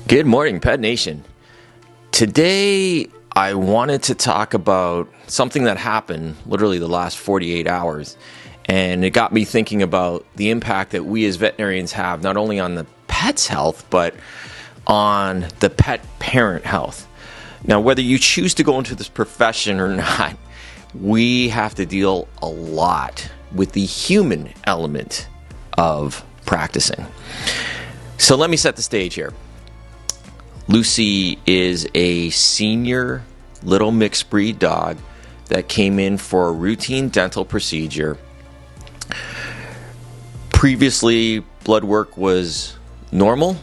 Good morning, Pet Nation. Today, I wanted to talk about something that happened literally the last 48 hours. And it got me thinking about the impact that we as veterinarians have, not only on the pet's health, but on the pet parent health. Now, whether you choose to go into this profession or not, we have to deal a lot with the human element of practicing. So let me set the stage here. Lucy is a senior little mixed breed dog that came in for a routine dental procedure. Previously, blood work was normal.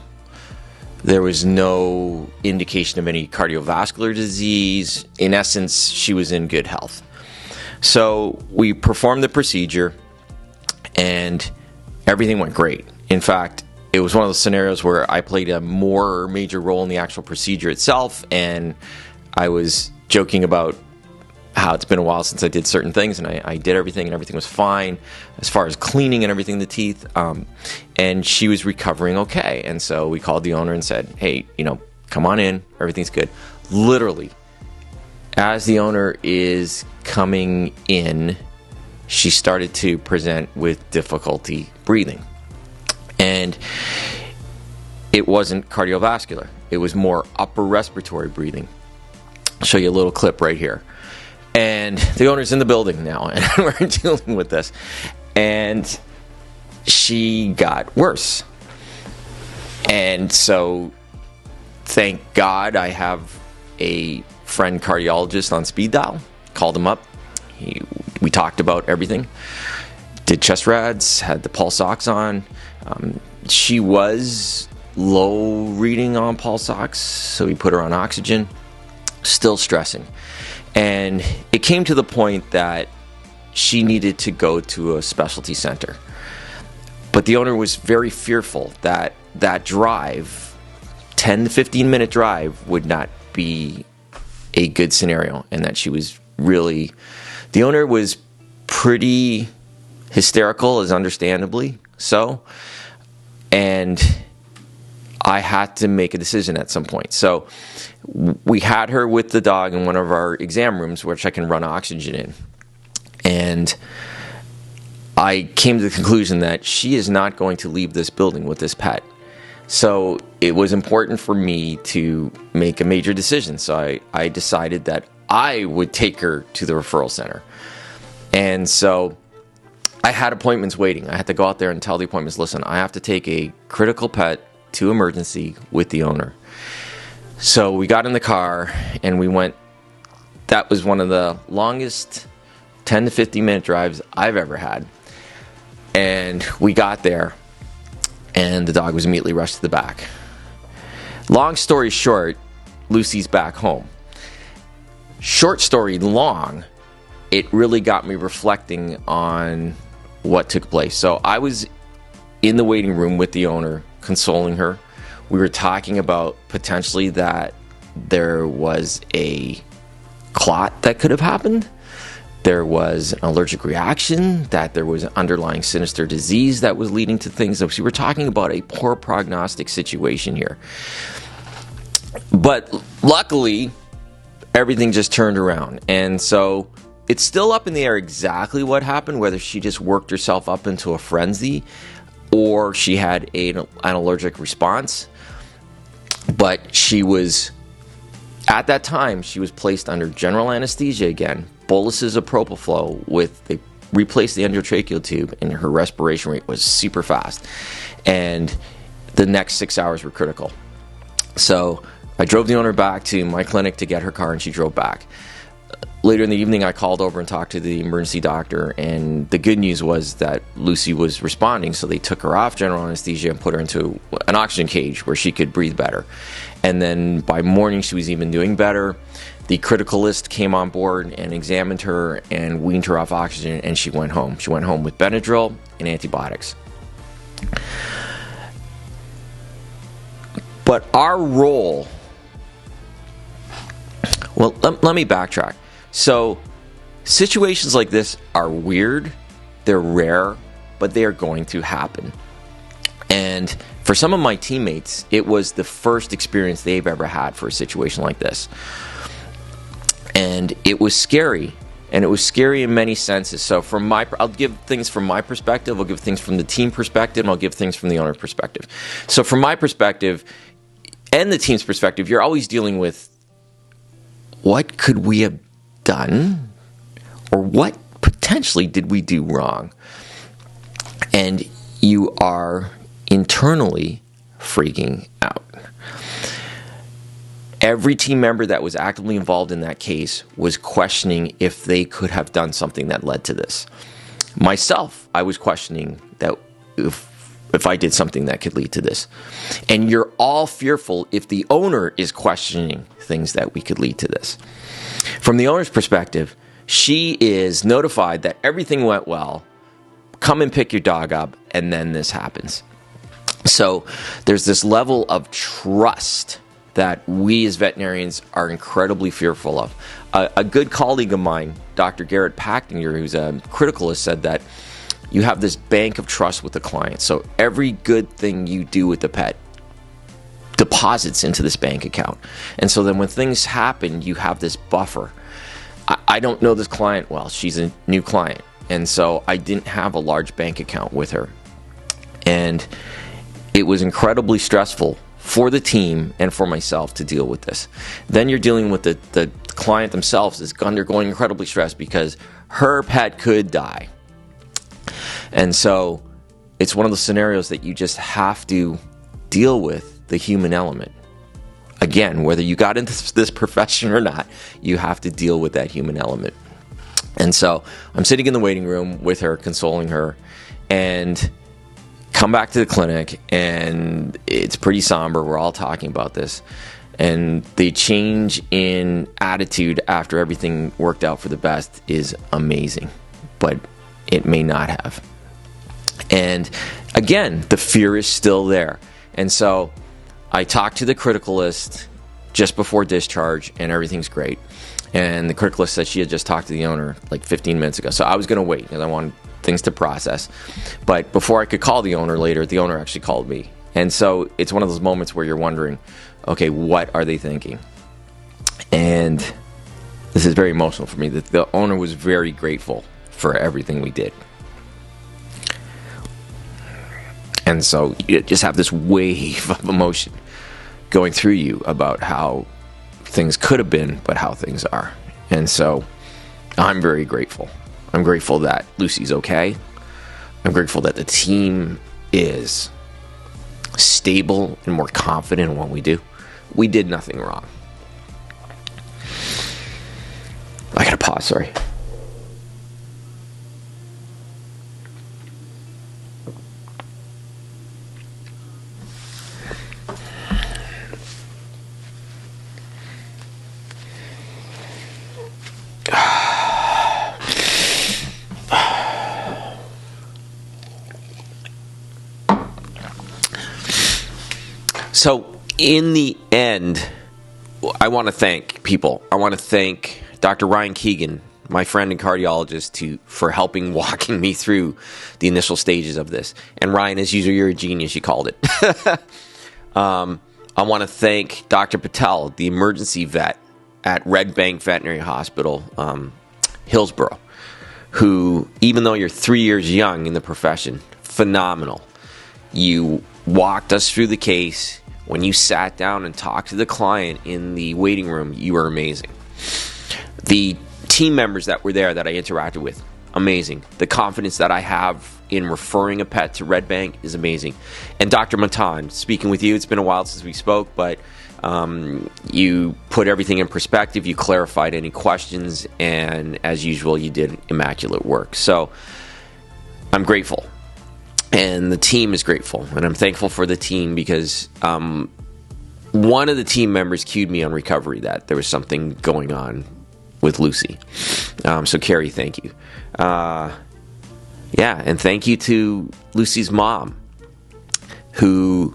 There was no indication of any cardiovascular disease. In essence, she was in good health. So we performed the procedure and everything went great. In fact, it was one of those scenarios where I played a more major role in the actual procedure itself, and I was joking about how it's been a while since I did certain things, and I did everything, and everything was fine as far as cleaning and everything, the teeth, and she was recovering okay. And so we called the owner and said, hey, come on in, everything's good. Literally, as the owner is coming in, she started to present with difficulty breathing. And it wasn't cardiovascular. It was more upper respiratory breathing. I'll show you a little clip right here. And the owner's in the building now, and we're dealing with this. And she got worse. And so, thank God I have a friend cardiologist on speed dial. Called him up. We talked about everything. Did chest rads, had the pulse ox on. She was low reading on pulse ox, so we put her on oxygen, still stressing. And it came to the point that she needed to go to a specialty center. But the owner was very fearful that that drive, 10 to 15 minute drive, would not be a good scenario, and that she was really, the owner was pretty hysterical, as understandably so, and I had to make a decision at some point. So we had her with the dog in one of our exam rooms, which I can run oxygen in, and I came to the conclusion that she is not going to leave this building with this pet. So it was important for me to make a major decision. So I decided that I would take her to the referral center. And so I had appointments waiting. I had to go out there and tell the appointments, listen, I have to take a critical pet to emergency with the owner. So we got in the car and we went. That was one of the longest 10 to 15 minute drives I've ever had. And we got there and the dog was immediately rushed to the back. Long story short, Lucy's back home. Short story long, it really got me reflecting on what took place. So I was in the waiting room with the owner, consoling her. We were talking about potentially that there was a clot that could have happened. There was an allergic reaction, that there was an underlying sinister disease that was leading to things. So we were talking about a poor prognostic situation here. But luckily, everything just turned around. And so it's still up in the air exactly what happened, whether she just worked herself up into a frenzy or she had an allergic response. But she was, at that time, she was placed under general anesthesia again, boluses of propofol they replaced the endotracheal tube, and her respiration rate was super fast. And the next 6 hours were critical. So I drove the owner back to my clinic to get her car, and she drove back. Later in the evening, I called over and talked to the emergency doctor, and the good news was that Lucy was responding, so they took her off general anesthesia and put her into an oxygen cage where she could breathe better. And then by morning, she was even doing better. The criticalist came on board and examined her and weaned her off oxygen, and she went home. She went home with Benadryl and antibiotics. But our role... Well, let me backtrack. So situations like this are weird, they're rare, but they are going to happen. And For some of my teammates, it was the first experience they've ever had for a situation like this. And it was scary. And it was scary in many senses. So I'll give things from my perspective, I'll give things from the team perspective, and I'll give things from the owner's perspective. So from my perspective and the team's perspective, you're always dealing with what could we have done, or what potentially did we do wrong? And you are internally freaking out. Every team member that was actively involved in that case was questioning if they could have done something that led to this. Myself, I was questioning that if I did something that could lead to this. And you're all fearful if the owner is questioning things that we could lead to this. From the owner's perspective, she is notified that everything went well, come and pick your dog up, and then this happens. So there's this level of trust that we as veterinarians are incredibly fearful of. A good colleague of mine, Dr. Garrett Packinger, who's a criticalist, said that you have this bank of trust with the client. So every good thing you do with the pet deposits into this bank account. And so then when things happen, you have this buffer. I don't know this client well. She's a new client. And so I didn't have a large bank account with her. And it was incredibly stressful for the team and for myself to deal with this. Then you're dealing with the client themselves is undergoing incredibly stressed because her pet could die. And so it's one of those scenarios that you just have to deal with the human element. Again, whether you got into this profession or not, you have to deal with that human element. And so I'm sitting in the waiting room with her, consoling her, and come back to the clinic, and it's pretty somber. We're all talking about this. And the change in attitude after everything worked out for the best is amazing, but it may not have. And again, the fear is still there. And so I talked to the criticalist just before discharge, and everything's great. And the criticalist said she had just talked to the owner like 15 minutes ago. So I was going to wait because I wanted things to process. But before I could call the owner later, the owner actually called me. And so it's one of those moments where you're wondering, okay, what are they thinking? And this is very emotional for me. The owner was very grateful for everything we did. And so you just have this wave of emotion going through you about how things could have been, but how things are. And so I'm very grateful. I'm grateful that Lucy's okay. I'm grateful that the team is stable and more confident in what we do. We did nothing wrong. I gotta pause, sorry. So in the end, I want to thank people. I want to thank Dr. Ryan Keegan, my friend and cardiologist, for helping walking me through the initial stages of this. And Ryan, as usual, you're a genius, you called it. I want to thank Dr. Patel, the emergency vet at Red Bank Veterinary Hospital, Hillsborough, who, even though you're 3 years young in the profession, phenomenal. You walked us through the case. When you sat down and talked to the client in the waiting room, you were amazing. The team members that were there that I interacted with, amazing. The confidence that I have in referring a pet to Red Bank is amazing. And Dr. Matan, speaking with you, it's been a while since we spoke, but you put everything in perspective, you clarified any questions, and as usual, you did immaculate work. So I'm grateful. And the team is grateful, and I'm thankful for the team because one of the team members cued me on recovery that there was something going on with Lucy. So Carrie, thank you. And thank you to Lucy's mom, who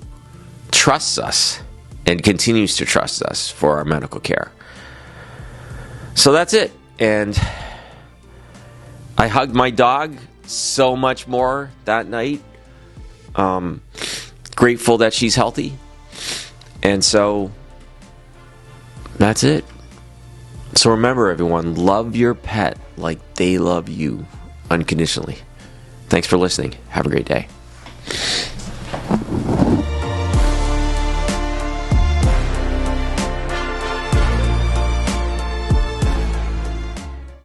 trusts us and continues to trust us for our medical care. So that's it. And I hugged my dog so much more that night. grateful that she's healthy. And so that's it. So remember, everyone, love your pet like they love you unconditionally. Thanks for listening. Have a great day.